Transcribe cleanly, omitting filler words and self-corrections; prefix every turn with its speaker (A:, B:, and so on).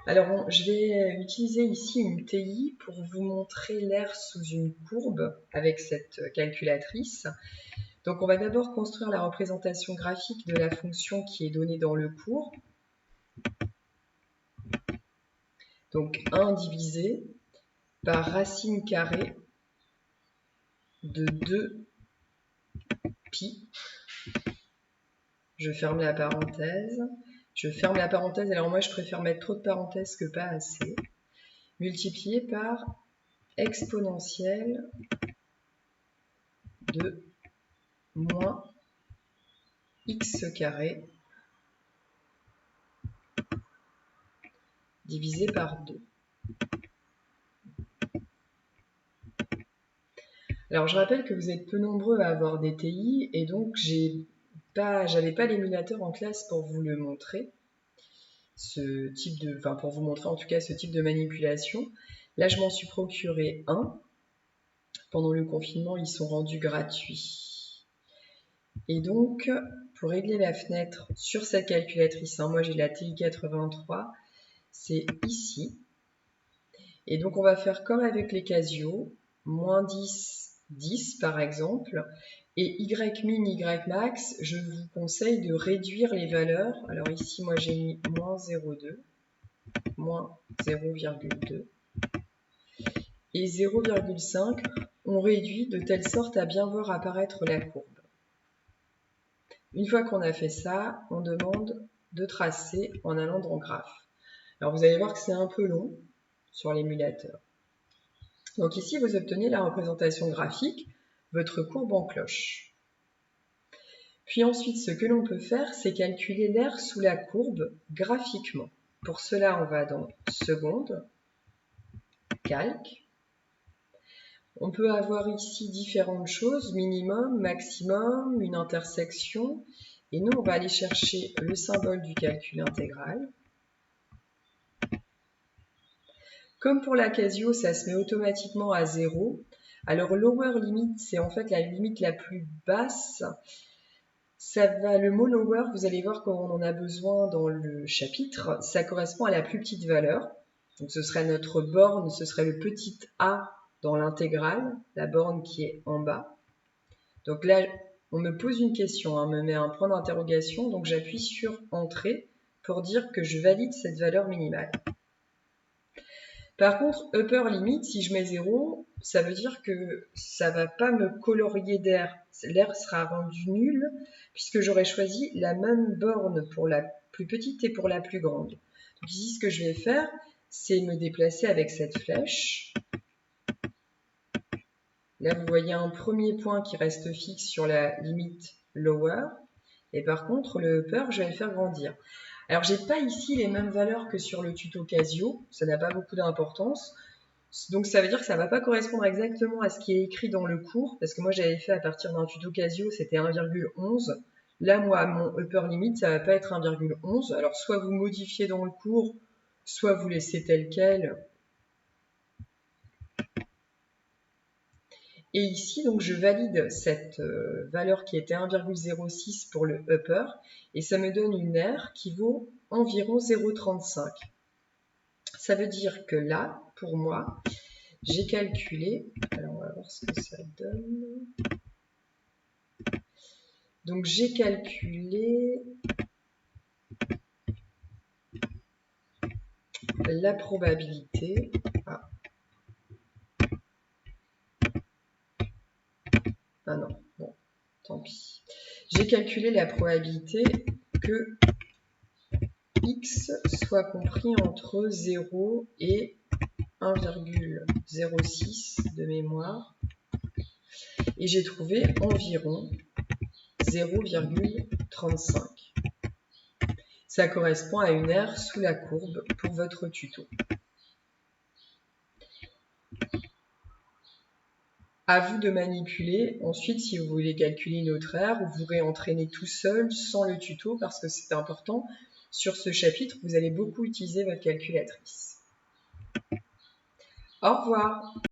A: Alors, je vais utiliser ici une TI pour vous montrer l'air sous une courbe avec cette calculatrice. Donc, on va d'abord construire la représentation graphique de la fonction qui est donnée dans le cours. Donc, 1 divisé par racine carrée de 2 pi. Je ferme la parenthèse. Je ferme la parenthèse. Alors moi, je préfère mettre trop de parenthèses que pas assez. Multiplié par exponentielle de moins x carré divisé par 2. Alors je rappelle que vous êtes peu nombreux à avoir des TI et donc j'avais pas l'émulateur en classe pour vous le montrer, pour vous montrer en tout cas ce type de manipulation. Là je m'en suis procuré un. Pendant le confinement, ils sont rendus gratuits. Et donc, pour régler la fenêtre sur cette calculatrice, moi j'ai la TI 83, c'est ici. Et donc on va faire comme avec les Casio, moins 10, 10 par exemple, et Y min, Y max, je vous conseille de réduire les valeurs. Alors ici, moi j'ai mis moins 0,2, moins 0,2, et 0,5, on réduit de telle sorte à bien voir apparaître la courbe. Une fois qu'on a fait ça, on demande de tracer en allant dans graphe. Alors vous allez voir que c'est un peu long sur l'émulateur. Donc ici, vous obtenez la représentation graphique, votre courbe en cloche. Puis ensuite, ce que l'on peut faire, c'est calculer l'air sous la courbe graphiquement. Pour cela, on va dans seconde, calque. On peut avoir ici différentes choses, minimum, maximum, une intersection. Et nous, on va aller chercher le symbole du calcul intégral. Comme pour la Casio, ça se met automatiquement à 0. Alors, lower limit, c'est en fait la limite la plus basse. Le mot lower, vous allez voir quand on en a besoin dans le chapitre, ça correspond à la plus petite valeur. Donc, ce serait notre borne, ce serait le petit a dans l'intégrale, la borne qui est en bas. Donc là, on me pose une question, on me met un point d'interrogation, donc j'appuie sur Entrée pour dire que je valide cette valeur minimale. Par contre, upper limit, si je mets 0, ça veut dire que ça ne va pas me colorier d'air. L'air sera rendu nul puisque j'aurais choisi la même borne pour la plus petite et pour la plus grande. Donc ici, ce que je vais faire, c'est me déplacer avec cette flèche. Là, vous voyez un premier point qui reste fixe sur la limite lower. Et par contre, le upper, je vais le faire grandir. Alors, je n'ai pas ici les mêmes valeurs que sur le tuto Casio. Ça n'a pas beaucoup d'importance. Donc, ça veut dire que ça ne va pas correspondre exactement à ce qui est écrit dans le cours. Parce que moi, j'avais fait à partir d'un tuto Casio, c'était 1,11. Là, moi, mon upper limit, ça ne va pas être 1,11. Alors, soit vous modifiez dans le cours, soit vous laissez tel quel. Et ici, donc, je valide cette valeur qui était 1,06 pour le upper, et ça me donne une R qui vaut environ 0,35. Ça veut dire que là, pour moi, j'ai calculé, alors on va voir ce que ça donne. Donc j'ai calculé la probabilité. Ah non, bon, tant pis. J'ai calculé la probabilité que x soit compris entre 0 et 1,06 de mémoire. Et j'ai trouvé environ 0,35. Ça correspond à une R sous la courbe pour votre tuto. À vous de manipuler. Ensuite, si vous voulez calculer une autre R, vous réentraînez tout seul sans le tuto parce que c'est important. Sur ce chapitre, vous allez beaucoup utiliser votre calculatrice. Au revoir!